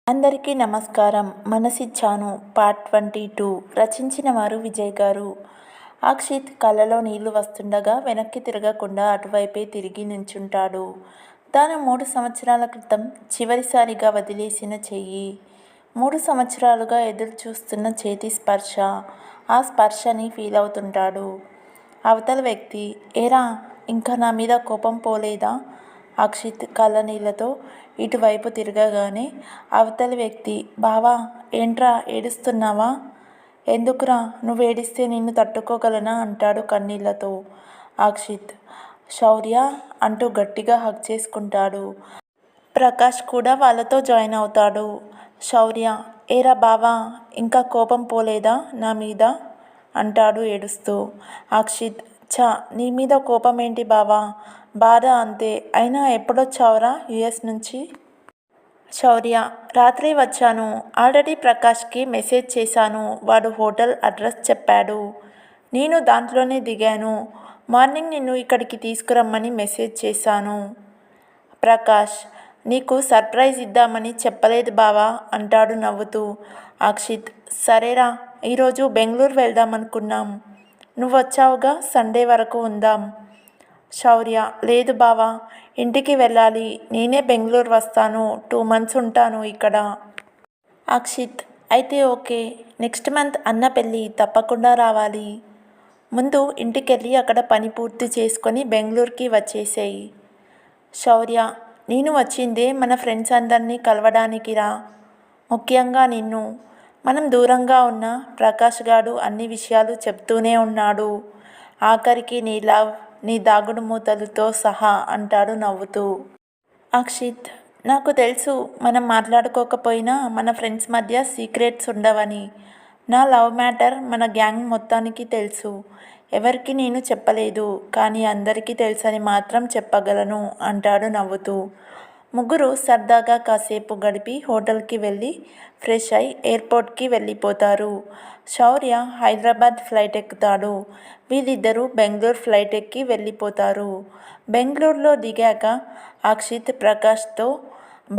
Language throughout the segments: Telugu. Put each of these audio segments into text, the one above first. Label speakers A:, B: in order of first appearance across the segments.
A: అందరికీ నమస్కారం. మనసిచ్చాను పార్ట్ 22 రచించిన వారు విజయ్ గారు. అక్షిత్ కళ్ళలో నీళ్లు వస్తుండగా వెనక్కి తిరగకుండా అటువైపే తిరిగి నించుంటాడు. తాను 3 సంవత్సరాల క్రితం చివరిసారిగా వదిలేసిన చెయ్యి, 3 సంవత్సరాలుగా ఎదురు చూస్తున్న చేతి స్పర్శ, ఆ స్పర్శని ఫీల్ అవుతుంటాడు. అవతల వ్యక్తి, ఏరా ఇంకా నా మీద కోపం పోలేదా? అక్షిత్ కళ్ళనీళ్లతో ఇటువైపు తిరగగానే అవతలి వ్యక్తి, బావా ఏంట్రా ఏడుస్తున్నావా? ఎందుకురా, నువ్వేడిస్తే నిన్ను తట్టుకోగలనా అంటాడు కన్నీళ్లతో. అక్షిత్, శౌర్య అంటూ గట్టిగా హగ్ చేసుకుంటాడు. ప్రకాష్ కూడా వాళ్ళతో జాయిన్ అవుతాడు. శౌర్య, ఏరా బావా ఇంకా కోపం పోలేదా నా మీద అంటాడు ఏడుస్తూ. అక్షిత్, ఛ, నీ మీద కోపం ఏంటి బావా, బాధ అంతే. అయినా ఎప్పుడొచ్చావురా యుఎస్ నుంచి? శౌర్య, రాత్రి వచ్చాను. ఆల్రెడీ ప్రకాష్కి మెసేజ్ చేశాను, వాడు హోటల్ అడ్రస్ చెప్పాడు. నేను దాంట్లోనే దిగాను. మార్నింగ్ నిన్ను ఇక్కడికి తీసుకురమ్మని మెసేజ్ చేశాను. ప్రకాష్, నీకు సర్ప్రైజ్ ఇద్దామని చెప్పలేదు బావా అంటాడు నవ్వుతూ. అక్షిత్, సరేరా, ఈరోజు బెంగళూరు వెళ్దామనుకున్నాం. నువ్వొచ్చావుగా, సండే వరకు ఉందాం. శౌర్య, లేదు బావా, ఇంటికి వెళ్ళాలి. నేనే బెంగళూరు వస్తాను. 2 months ఉంటాను ఇక్కడ. అక్షిత్, అయితే ఓకే. నెక్స్ట్ మంత్ అన్న పెళ్ళి, తప్పకుండా రావాలి. ముందు ఇంటికెళ్ళి అక్కడ పని పూర్తి చేసుకొని బెంగళూరుకి వచ్చేసేయి. శౌర్య, నేను వచ్చిందే మన ఫ్రెండ్స్ అందరినీ కలవడానికి రా, ముఖ్యంగా నిన్ను. మనం దూరంగా ఉన్న ప్రకాష్ గాడు అన్ని విషయాలు చెప్తూనే ఉన్నాడు. ఆఖరికి నీ లవ్, నీ దాగుడు మూతలతో సహా అంటాడు నవ్వుతూ. అక్షిత్, నాకు తెలుసు మనం మాట్లాడుకోకపోయినా మన ఫ్రెండ్స్ మధ్య సీక్రెట్స్ ఉండవని. నా లవ్ మ్యాటర్ మన గ్యాంగ్ మొత్తానికి తెలుసు. ఎవరికి నేను చెప్పలేదు, కానీ అందరికీ తెలుసని మాత్రం చెప్పగలను అంటాడు నవ్వుతూ. ముగ్గురు సరదాగా కాసేపు గడిపి హోటల్కి వెళ్ళి ఫ్రెష్ అయి ఎయిర్పోర్ట్కి వెళ్ళిపోతారు. శౌర్య హైదరాబాద్ ఫ్లైట్ ఎక్కుతాడు. వీళ్ళిద్దరూ బెంగళూరు ఫ్లైట్ ఎక్కి వెళ్ళిపోతారు. బెంగళూరులో దిగాక అక్షిత్ ప్రకాష్తో,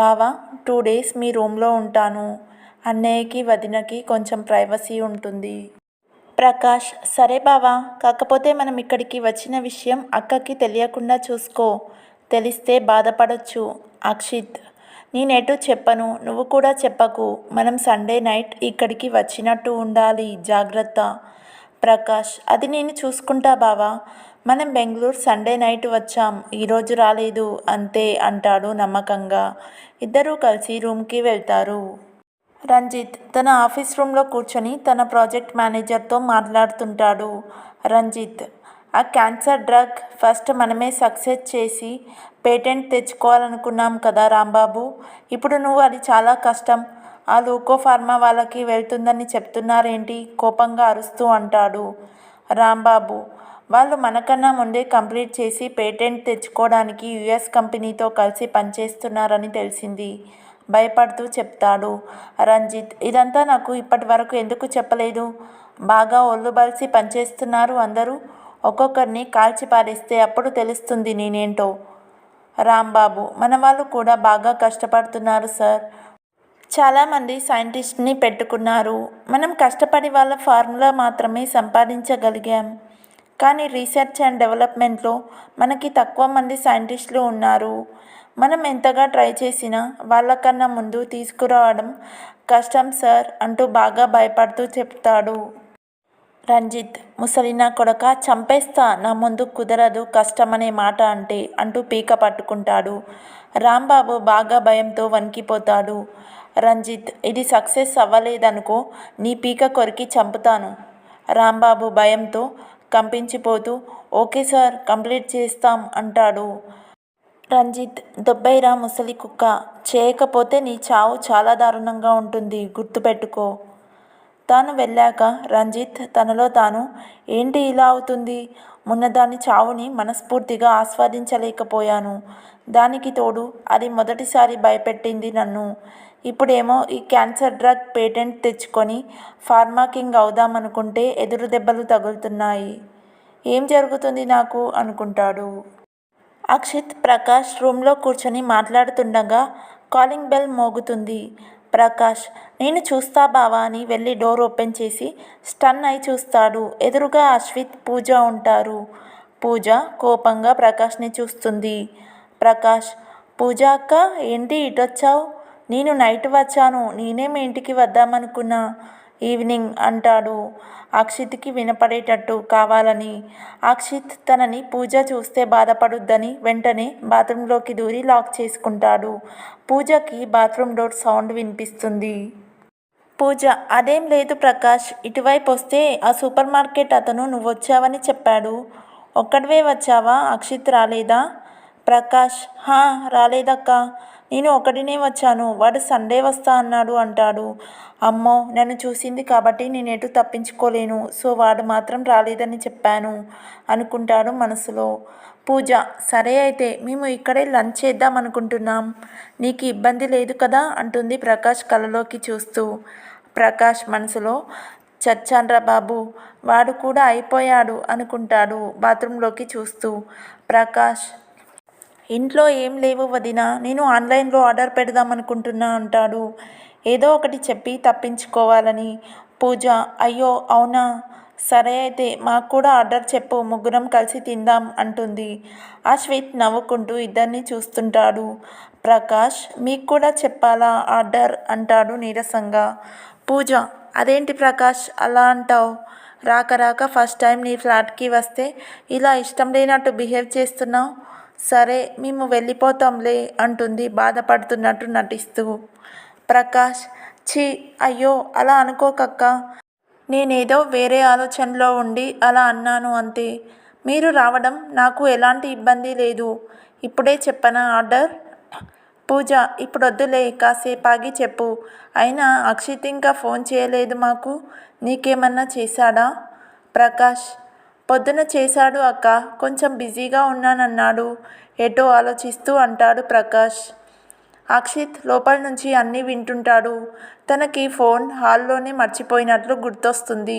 A: బావా 2 days మీ రూమ్లో ఉంటాను. అన్నయ్యకి వదినకి కొంచెం ప్రైవసీ ఉంటుంది. ప్రకాష్, సరే బావా, కాకపోతే మనం ఇక్కడికి వచ్చిన విషయం అక్కకి తెలియకుండా చూసుకో. తెలిస్తే బాధపడొచ్చు. అక్షిత్, నేనెటు చెప్పను, నువ్వు కూడా చెప్పకు. మనం సండే నైట్ ఇక్కడికి వచ్చినట్టు ఉండాలి, జాగ్రత్త. ప్రకాష్, అది నేను చూసుకుంటా బావా. మనం బెంగళూరు సండే నైట్ వచ్చాం, ఈరోజు రాలేదు అంతే అంటాడు నమ్మకంగా. ఇద్దరూ కలిసి రూమ్కి వెళ్తారు. రంజిత్ తన ఆఫీస్ రూమ్లో కూర్చొని తన ప్రాజెక్ట్ మేనేజర్తో మాట్లాడుతుంటాడు. రంజిత్, ఆ క్యాన్సర్ డ్రగ్ ఫస్ట్ మనమే సక్సెస్ చేసి పేటెంట్ తెచ్చుకోవాలనుకున్నాం కదా రాంబాబు. ఇప్పుడు నువ్వు అది చాలా కష్టం, ఆ లూకో ఫార్మా వాళ్ళకి వెళ్తుందని చెప్తున్నారేంటి కోపంగా అరుస్తూ అంటాడు. రాంబాబు, వాళ్ళు మనకన్నా ముందే కంప్లీట్ చేసి పేటెంట్ తెచ్చుకోవడానికి యుఎస్ కంపెనీతో కలిసి పనిచేస్తున్నారని తెలిసింది, భయపడుతూ చెప్తాడు. రంజిత్, ఇదంతా నాకు ఇప్పటి వరకు ఎందుకు చెప్పలేదు? బాగా ఒళ్ళు బలిసి పనిచేస్తున్నారు అందరూ. ఒక్కొక్కరిని కాల్చి పారేస్తే అప్పుడు తెలుస్తుంది నేనేంటో. రాంబాబు, మన వాళ్ళు కూడా బాగా కష్టపడుతున్నారు సార్. చాలామంది సైంటిస్ట్ని పెట్టుకున్నారు. మనం కష్టపడి వాళ్ళ ఫార్ములా మాత్రమే సంపాదించగలిగాం. కానీ రీసెర్చ్ అండ్ డెవలప్మెంట్లో మనకి తక్కువ మంది సైంటిస్టులు ఉన్నారు. మనం ఎంతగా ట్రై చేసినా వాళ్ళకన్నా ముందు తీసుకురావడం కష్టం సార్ అంటూ బాగా భయపడుతూ చెప్తాడు. రంజిత్, ముసలినా కొడక, చంపేస్తా, నా ముందు కుదరదు కష్టమనే మాట అంటే అంటూ పీక పట్టుకుంటాడు. రాంబాబు బాగా భయంతో వణికిపోతాడు. రంజిత్, ఇది సక్సెస్ అవ్వలేదనుకో, నీ పీక కొరికి చంపుతాను. రాంబాబు భయంతో కంపించిపోతూ, ఓకే సార్, కంప్లీట్ చేస్తాం అంటాడు. రంజిత్, దొబ్బైరా ముసలి కుక్క, చేయకపోతే నీ చావు చాలా దారుణంగా ఉంటుంది, గుర్తుపెట్టుకో. తాను వెళ్ళాక రంజిత్ తనలో తాను, ఏంటి ఇలా అవుతుంది? మొన్న దాని చావుని మనస్ఫూర్తిగా ఆస్వాదించలేకపోయాను. దానికి తోడు అది మొదటిసారి భయపెట్టింది నన్ను. ఇప్పుడేమో ఈ క్యాన్సర్ డ్రగ్ పేటెంట్ తెచ్చుకొని ఫార్మా కింగ్ అవుదామనుకుంటే ఎదురు దెబ్బలు తగులుతున్నాయి. ఏం జరుగుతుంది నాకు అనుకుంటాడు. అక్షిత్ ప్రకాష్ రూమ్లో కూర్చొని మాట్లాడుతుండగా కాలింగ్ బెల్ మోగుతుంది. ప్రకాష్ నేను చూస్తా బావా అని వెళ్ళి డోర్ ఓపెన్ చేసి స్టన్ అయి చూస్తాడు. ఎదురుగా అశ్విత్, పూజ ఉంటారు. పూజ కోపంగా ప్రకాష్ని చూస్తుంది. ప్రకాష్ పూజ అక్క ఏంటి ఇటొచ్చావు? నేను నైట్ వచ్చాను. నేనే మీ ఇంటికి వద్దామనుకున్నా ఈవినింగ్ అంటాడు అక్షిత్కి వినపడేటట్టు కావాలని. అక్షిత్ తనని పూజ చూస్తే బాధపడుద్దని వెంటనే బాత్రూంలోకి దూరి లాక్ చేసుకుంటాడు. పూజకి బాత్రూమ్ డోర్ సౌండ్ వినిపిస్తుంది. పూజ అదేం లేదు ప్రకాష్, ఇటువైపు వస్తే ఆ సూపర్ మార్కెట్ అతను నువ్వొచ్చావని చెప్పాడు. ఒక్కడివే వచ్చావా? అక్షిత్ రాలేదా? ప్రకాష్ హా రాలేదక్క, నేను ఒకడినే వచ్చాను. వాడు సండే వస్తా అన్నాడు అంటాడు. అమ్మో నన్ను చూసింది కాబట్టి నేనెటు తప్పించుకోలేను. సో వాడు మాత్రం రాలేదని చెప్పాను అనుకుంటాడు మనసులో. పూజ సరే అయితే మేము ఇక్కడే లంచ్ చేద్దాం అనుకుంటున్నాం. నీకు ఇబ్బంది లేదు కదా అంటుంది ప్రకాష్ కళ్ళలోకి చూస్తూ. ప్రకాష్ మనసులో చచ్చాన్రా బాబు, వాడు కూడా అయిపోయాడు అనుకుంటాడు బాత్రూంలోకి చూస్తూ. ప్రకాష్ ఇంట్లో ఏం లేవు వదినా, నేను ఆన్లైన్లో ఆర్డర్ పెడదాం అనుకుంటున్నా అంటాడు ఏదో ఒకటి చెప్పి తప్పించుకోవాలని. పూజ అయ్యో అవునా, సరే అయితే మాకు కూడా ఆర్డర్ చెప్పు, ముగ్గురం కలిసి తిందాం అంటుంది. అశ్విత్ నవ్వుకుంటూ ఇద్దరిని చూస్తుంటాడు. ప్రకాష్ మీకు కూడా చెప్పాలా ఆర్డర్ అంటాడు నీరసంగా. పూజ అదేంటి ప్రకాష్ అలా అంటావు? రాక రాక ఫస్ట్ టైం నీ ఫ్లాట్కి వస్తే ఇలా ఇష్టం లేనట్టు బిహేవ్ చేస్తున్నావు. సరే మేము వెళ్ళిపోతాంలే అంటుంది బాధపడుతున్నట్టు నటిస్తూ. ప్రకాష్ ఛీ అయ్యో అలా అనుకోకక్క, నేనేదో వేరే ఆలోచనలో ఉండి అలా అన్నాను అంతే. మీరు రావడం నాకు ఎలాంటి ఇబ్బంది లేదు. ఇప్పుడే చెప్పనా ఆర్డర్? పూజ ఇప్పుడొద్దులే, కాసేపాగి చెప్పు. అయినా అక్షిత్ ఇంకా ఫోన్ చేయలేదు మాకు. నీకేమన్నా చేశాడా? ప్రకాష్ పొద్దున చేశాడు అక్క, కొంచెం బిజీగా ఉన్నానన్నాడు ఎటో ఆలోచిస్తూ అంటాడు ప్రకాష్. అక్షిత్ లోపల నుంచి అన్నీ వింటుంటాడు. తనకి ఫోన్ హాల్లోనే మర్చిపోయినట్లు గుర్తొస్తుంది.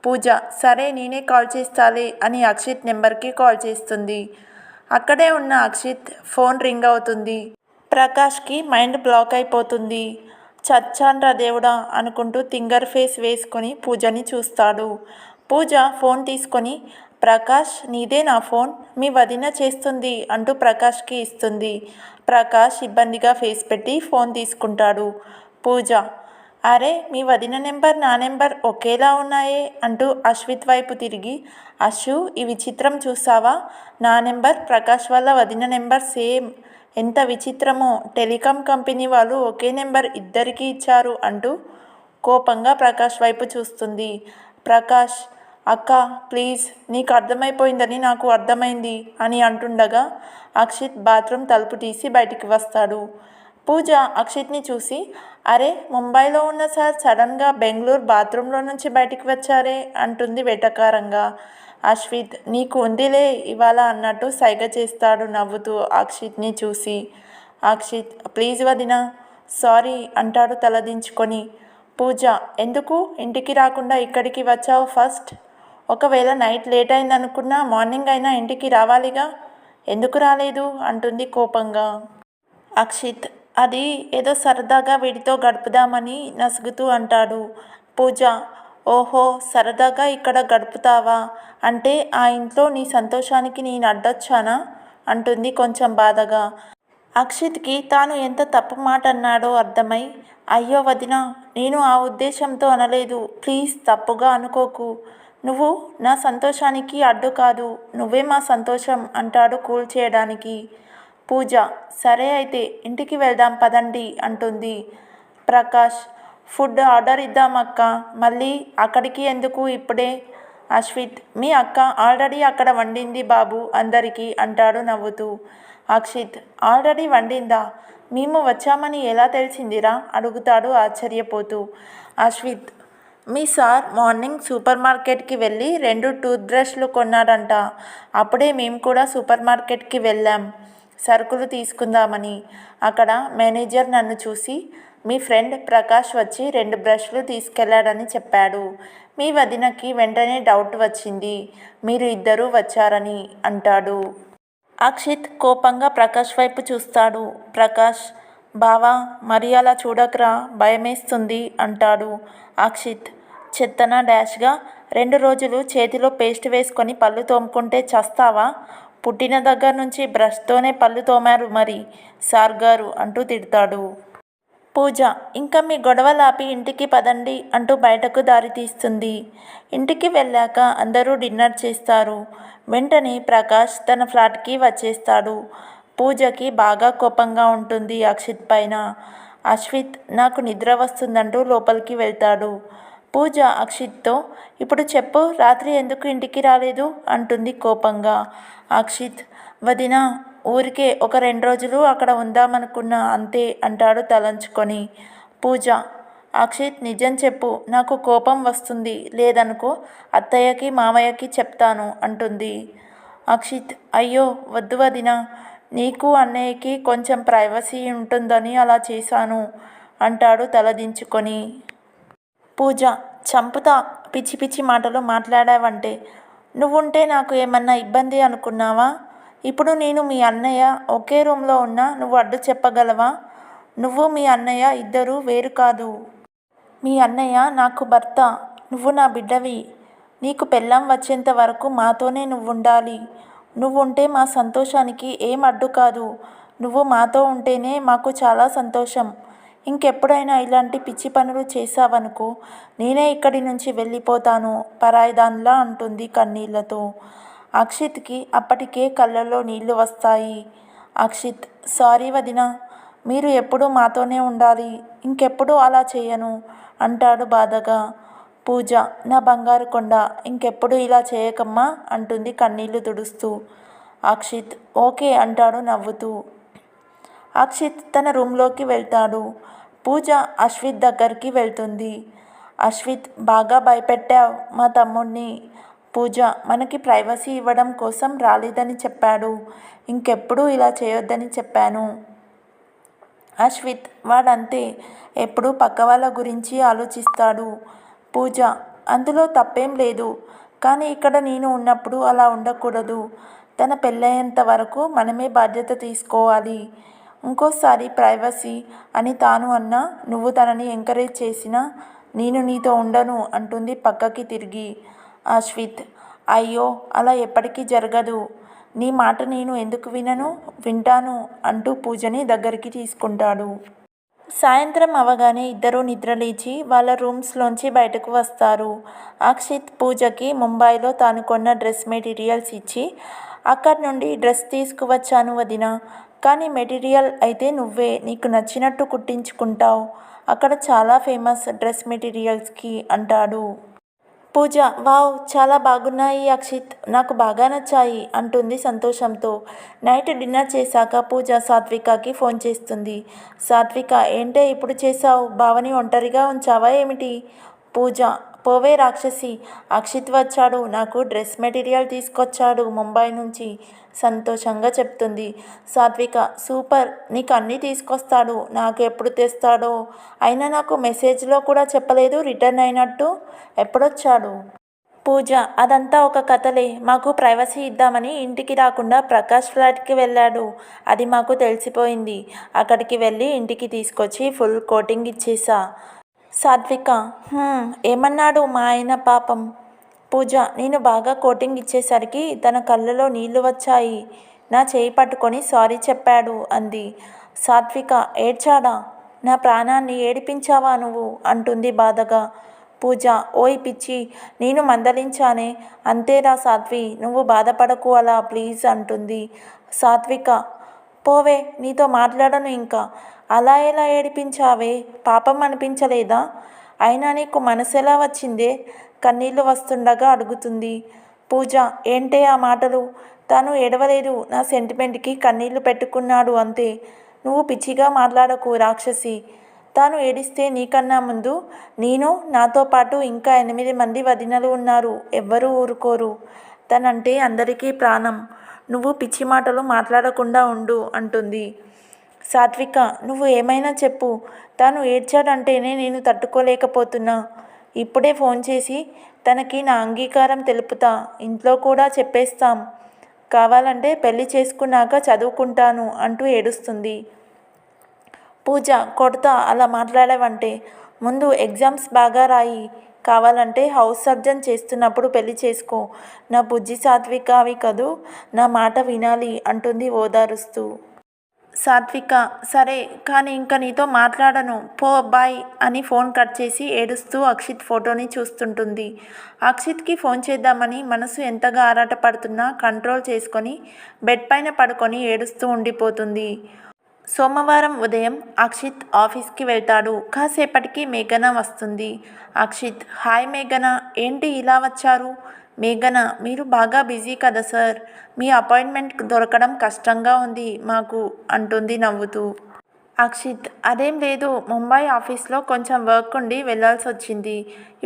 A: పూజ సరే నేనే కాల్ చేస్తాలే అని అక్షిత్ నెంబర్కి కాల్ చేస్తుంది. అక్కడే ఉన్న అక్షిత్ ఫోన్ రింగ్ అవుతుంది. ప్రకాష్కి మైండ్ బ్లాక్ అయిపోతుంది. చచ్చాన్రా దేవుడా అనుకుంటూ తింగర్ ఫేస్ వేసుకొని పూజని చూస్తాడు. పూజ ఫోన్ తీసుకొని ప్రకాష్ నీదే నా ఫోన్, మీ వదిన చేస్తుంది అంటూ ప్రకాష్కి ఇస్తుంది. ప్రకాష్ ఇబ్బందిగా ఫేస్ పెట్టి ఫోన్ తీసుకుంటాడు. పూజ అరే మీ వదిన నెంబర్ నా నెంబర్ ఒకేలా ఉన్నాయే అంటూ అశ్విత్ వైపు తిరిగి అశ్వు ఈ విచిత్రం చూసావా, నా నెంబర్ ప్రకాష్ వాళ్ళ వదిన నెంబర్ సేమ్, ఎంత విచిత్రమో, టెలికాం కంపెనీ వాళ్ళు ఒకే నెంబర్ ఇద్దరికీ ఇచ్చారు అంటూ కోపంగా ప్రకాష్ వైపు చూస్తుంది. ప్రకాష్ అక్క ప్లీజ్, నీకు అర్థమైపోయిందని నాకు అర్థమైంది అని అంటుండగా అక్షిత్ బాత్రూమ్ తలుపు తీసి బయటికి వస్తాడు. పూజ అక్షిత్ని చూసి అరే ముంబైలో ఉన్న సార్ సడన్గా బెంగళూరు బాత్రూంలో నుంచి బయటికి వచ్చారే అంటుంది వెటకారంగా. అశ్విత్ నీకు ఉందిలే ఇవాళ అన్నట్టు సైగ చేస్తాడు నవ్వుతూ అక్షిత్ని చూసి. అక్షిత్ ప్లీజ్ వదినా, సారీ అంటాడు తలదించుకొని. పూజ ఎందుకు ఇంటికి రాకుండా ఇక్కడికి వచ్చావు ఫస్ట్? ఒకవేళ నైట్ లేట్ అయిందనుకున్నా మార్నింగ్ అయినా ఇంటికి రావాలిగా, ఎందుకు రాలేదు అంటుంది కోపంగా. అక్షిత్ అది ఏదో సరదాగా వీడితో గడుపుదామని నసుగుతూ అంటాడు. పూజ ఓహో సరదాగా ఇక్కడ గడుపుతావా, అంటే ఆ ఇంట్లో నీ సంతోషానికి నేను అడ్డొచ్చానా అంటుంది కొంచెం బాధగా. అక్షిత్కి తాను ఎంత తప్పు మాట అన్నాడో అర్థమై అయ్యో వదినా, నేను ఆ ఉద్దేశంతో అనలేదు, ప్లీజ్ తప్పుగా అనుకోకు. నువ్వు నా సంతోషానికి అడ్డు కాదు, నువ్వే మా సంతోషం అంటాడు కూల్ చేయడానికి. పూజ సరే అయితే ఇంటికి వెళ్దాం పదండి అంటుంది. ప్రకాష్ ఫుడ్ ఆర్డర్ ఇద్దాం అక్క, మళ్ళీ అక్కడికి ఎందుకు ఇప్పుడే? అశ్విత్ మీ అక్క ఆల్రెడీ అక్కడ వండింది బాబు అందరికీ అంటాడు నవ్వుతూ. అక్షిత్ ఆల్రెడీ వండిందా, మేము వచ్చామని ఎలా తెలిసిందిరా అడుగుతాడు ఆశ్చర్యపోతూ. అశ్విత్ మీ సార్ మార్నింగ్ సూపర్ మార్కెట్కి వెళ్ళి 2 టూత్ బ్రష్లు కొన్నాడంట. అప్పుడే మేము కూడా సూపర్ మార్కెట్కి వెళ్ళాం సరుకులు తీసుకుందామని. అక్కడ మేనేజర్ నన్ను చూసి మీ ఫ్రెండ్ ప్రకాష్ వచ్చి 2 బ్రష్లు తీసుకెళ్లాడని చెప్పాడు. మీ వదినకి వెంటనే డౌట్ వచ్చింది, మీరు ఇద్దరూ వచ్చారని అంటాడు. అక్షిత్ కోపంగా ప్రకాష్ వైపు చూస్తాడు. ప్రకాష్ బావా మరి అలా చూడకురా భయమేస్తుంది అంటాడు అక్షిత్. చెత్తన డాష్గా 2 రోజులు చేతిలో పేస్ట్ వేసుకొని పళ్ళు తోముకుంటే చస్తావా? పుట్టిన దగ్గర నుంచి బ్రష్తోనే పళ్ళు తోమారు మరి సార్ గారు అంటూ తిడతాడు. పూజ ఇంకా మీ గొడవలాపి ఇంటికి పదండి అంటూ బయటకు దారి తీస్తుంది. ఇంటికి వెళ్ళాక అందరూ డిన్నర్ చేస్తారు. వెంటనే ప్రకాష్ తన ఫ్లాట్కి వచ్చేస్తాడు. పూజకి బాగా కోపంగా ఉంటుంది అక్షిత్ పైన. అశ్విత్ నాకు నిద్ర వస్తుందంటూ లోపలికి వెళ్తాడు. పూజ అక్షిత్తో ఇప్పుడు చెప్పు రాత్రి ఎందుకు ఇంటికి రాలేదు అంటుంది కోపంగా. అక్షిత్ వదినా ఊరికే ఒక 2 రోజులు అక్కడ ఉందామనుకున్నా అంతే అంటాడు తలంచుకొని. పూజ అక్షిత్ నిజం చెప్పు నాకు కోపం వస్తుంది లేదనుకో అత్తయ్యకి మామయ్యకి చెప్తాను అంటుంది. అక్షిత్ అయ్యో వద్దు వదినా నీకు అన్నయ్యకి కొంచెం ప్రైవసీ ఉంటుందని అలా చేశాను అంటాడు తలదించుకొని. పూజ చంపుతా పిచ్చి పిచ్చి మాటలు మాట్లాడావంటే. నువ్వుంటే నాకు ఏమన్నా ఇబ్బంది అనుకున్నావా? ఇప్పుడు నేను మీ అన్నయ్య ఒకే రూమ్లో ఉన్నా నువ్వు అడ్డు చెప్పగలవా? నువ్వు మీ అన్నయ్య ఇద్దరూ వేరు కాదు. మీ అన్నయ్య నాకు భర్త, నువ్వు నా బిడ్డవి. నీకు పెళ్ళాం వచ్చేంత వరకు మాతోనే నువ్వుండాలి. నువ్వుంటే మా సంతోషానికి ఏం అడ్డు కాదు. నువ్వు మాతో ఉంటేనే మాకు చాలా సంతోషం. ఇంకెప్పుడైనా ఇలాంటి పిచ్చి పనులు చేశావనుకో నేనే ఇక్కడి నుంచి వెళ్ళిపోతాను పరాయిదాన్లా అంటుంది కన్నీళ్లతో. అక్షిత్కి అప్పటికే కళ్ళల్లో నీళ్లు వస్తాయి. అక్షిత్ సారీ వదినా మీరు ఎప్పుడూ మాతోనే ఉండాలి. ఇంకెప్పుడు అలా చేయను అంటాడు బాధగా. పూజ నా బంగారు కొండ ఇంకెప్పుడు ఇలా చేయకమ్మా అంటుంది కన్నీళ్లు తుడుస్తూ. అక్షిత్ ఓకే అంటాడు నవ్వుతూ. అక్షిత్ తన రూమ్లోకి వెళ్తాడు. పూజ అశ్విత్ దగ్గరికి వెళ్తుంది. అశ్విత్ బాగా భయపెట్టావు మా తమ్ముణ్ణి. పూజ మనకి ప్రైవసీ ఇవ్వడం కోసం రాలేదని చెప్పాడు. ఇంకెప్పుడు ఇలా చేయొద్దని చెప్పాను. అశ్విత్ వాడంతే ఎప్పుడూ పక్క వాళ్ళ గురించి ఆలోచిస్తాడు. పూజ అందులో తప్పేం లేదు. కానీ ఇక్కడ నేను ఉన్నప్పుడు అలా ఉండకూడదు. తన పెళ్ళయ్యేంత వరకు మనమే బాధ్యత తీసుకోవాలి. ఇంకోసారి ప్రైవసీ అని తాను అన్నా నువ్వు తనని ఎంకరేజ్ చేసినా నేను నీతో ఉండను అంటుంది పక్కకి తిరిగి. అశ్విత్ అయ్యో అలా ఎప్పటికీ జరగదు. నీ మాట నేను ఎందుకు వినను? వింటాను అంటూ పూజని దగ్గరికి తీసుకుంటాడు. సాయంత్రం అవగానే ఇద్దరూ నిద్రలేచి వాళ్ళ రూమ్స్లోంచి బయటకు వస్తారు. అక్షిత్ పూజకి ముంబైలో తాను కొన్న డ్రెస్ మెటీరియల్స్ ఇచ్చి అక్కడి నుండి డ్రెస్ తీసుకువచ్చాను వదినా. కానీ మెటీరియల్ అయితే నువ్వే నీకు నచ్చినట్టు కుట్టించుకుంటావు. అక్కడ చాలా ఫేమస్ డ్రెస్ మెటీరియల్స్కి అంటాడు. పూజ వావ్ చాలా బాగున్నాయి అక్షిత్ నాకు బాగా నచ్చాయి అంటుంది సంతోషంతో. నైట్ డిన్నర్ చేశాక పూజ సాత్వికకి ఫోన్ చేస్తుంది. సాత్విక ఏంటే ఇప్పుడు చేశావు? బావని ఒంటరిగా ఉంచావా ఏమిటి? పూజ పోవే రాక్షసి అక్షిత్ వచ్చాడు నాకు డ్రెస్ మెటీరియల్ తీసుకొచ్చాడు ముంబై నుంచి సంతోషంగా చెప్తుంది. సాత్విక సూపర్ నీకు అన్నీ తీసుకొస్తాడు నాకు ఎప్పుడు తెస్తాడో. అయినా నాకు మెసేజ్లో కూడా చెప్పలేదు రిటర్న్ అయినట్టు. ఎప్పుడొచ్చాడు? పూజ అదంతా ఒక కథలే. మాకు ప్రైవసీ ఇద్దామని ఇంటికి రాకుండా ప్రకాష్ ఫ్లాట్కి వెళ్ళాడు. అది మాకు తెలిసిపోయింది. అక్కడికి వెళ్ళి ఇంటికి తీసుకొచ్చి ఫుల్ కోటింగ్ ఇచ్చేసా. సాత్విక ఏమన్నాడు మా ఆయన పాపం? పూజ నేను బాగా కోటింగ్ ఇచ్చేసరికి తన కళ్ళలో నీళ్లు వచ్చాయి. నా చేయి పట్టుకొని సారీ చెప్పాడు అంది. సాత్విక ఏడ్చాడా? నా ప్రాణాన్ని ఏడిపించావా నువ్వు అంటుంది బాధగా. పూజ ఓయ్ పిచ్చి నేను మందలించానే అంతేరా సాత్వి నువ్వు బాధపడకు అలా ప్లీజ్ అంటుంది. సాత్విక పోవే నీతో మాట్లాడను ఇంకా. అలా ఎలా ఏడిపించావే? పాపం అనిపించలేదా? అయినా నీకు మనసు ఎలా వచ్చిందే? కన్నీళ్లు వస్తుండగా అడుగుతుంది. పూజ ఏంటే ఆ మాటలు? తను ఏడవలేదు నా సెంటిమెంట్కి కన్నీళ్లు పెట్టుకున్నాడు అంతే. నువ్వు పిచ్చిగా మాట్లాడకు రాక్షసి. తాను ఏడిస్తే నీకన్నా ముందు నేను నాతో పాటు ఇంకా 8 మంది వదినలు ఉన్నారు. ఎవ్వరూ ఊరుకోరు. తనంటే అందరికీ ప్రాణం. నువ్వు పిచ్చి మాటలు మాట్లాడకుండా ఉండు అంటుంది. సాత్విక నువ్వు ఏమైనా చెప్పు. తాను ఏడ్చాడంటేనే నేను తట్టుకోలేకపోతున్నా. ఇప్పుడే ఫోన్ చేసి తనకి నా అంగీకారం తెలుపుతా. ఇంట్లో కూడా చెప్పేస్తాం. కావాలంటే పెళ్లి చేసుకున్నాక చదువుకుంటాను అంటూ ఏడుస్తుంది. పూజ కొడతా అలా మాట్లాడావంటే. ముందు ఎగ్జామ్స్ బాగా రాయి. కావాలంటే హౌస్ సర్జన్ చేస్తున్నప్పుడు పెళ్లి చేసుకో. నా బుజ్జి సాత్వికవి కదూ, నా మాట వినాలి అంటుంది ఓదారుస్తూ. సాత్విక సరే కానీ ఇంక నీతో మాట్లాడను పో బాయ్ అని ఫోన్ కట్ చేసి ఏడుస్తూ అక్షిత్ ఫోటోని చూస్తుంటుంది. అక్షిత్కి ఫోన్ చేద్దామని మనసు ఎంతగా ఆరాటపడుతున్నా కంట్రోల్ చేసుకొని బెడ్ పైన పడుకొని ఏడుస్తూ ఉండిపోతుంది. సోమవారం ఉదయం అక్షిత్ ఆఫీస్కి వెళ్తాడు. కాసేపటికి మేఘన వస్తుంది. అక్షిత్ హాయ్ మేఘన, ఏంటి ఇలా వచ్చారు? మేఘన మీరు బాగా బిజీ కదా సార్, మీ అపాయింట్మెంట్ దొరకడం కష్టంగా ఉంది మాకు అంటుంది నవ్వుతూ. అక్షిత్ అదేం లేదు, ముంబై ఆఫీస్లో కొంచెం వర్క్ ఉండి వెళ్ళాల్సి వచ్చింది.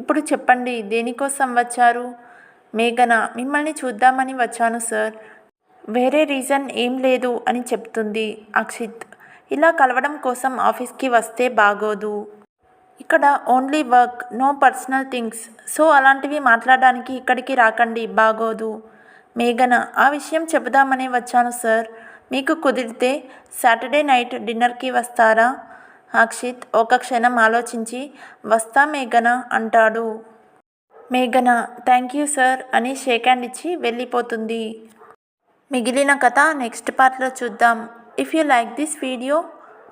A: ఇప్పుడు చెప్పండి దేనికోసం వచ్చారు? మేఘన మిమ్మల్ని చూద్దామని వచ్చాను సార్, వేరే రీజన్ ఏం లేదు అని చెప్తుంది. అక్షిత్ ఇలా కలవడం కోసం ఆఫీస్కి వస్తే బాగోదు. ఇక్కడ only work, no personal things. So అలాంటివి మాట్లాడడానికి ఇక్కడికి రాకండి, బాగోదు. మేఘన ఆ విషయం చెబుదామనే వచ్చాను సార్, మీకు కుదిరితే సాటర్డే నైట్ డిన్నర్కి వస్తారా? అక్షిత్ ఒక క్షణం ఆలోచించి వస్తా మేఘన అంటాడు. మేఘన థ్యాంక్ యూ సార్ అని షేక్ హ్యాండ్ ఇచ్చి వెళ్ళిపోతుంది. మిగిలిన కథ నెక్స్ట్ పార్ట్లో చూద్దాం. If you like this video,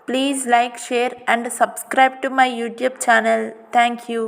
A: please like, share and subscribe to my YouTube channel. Thank you.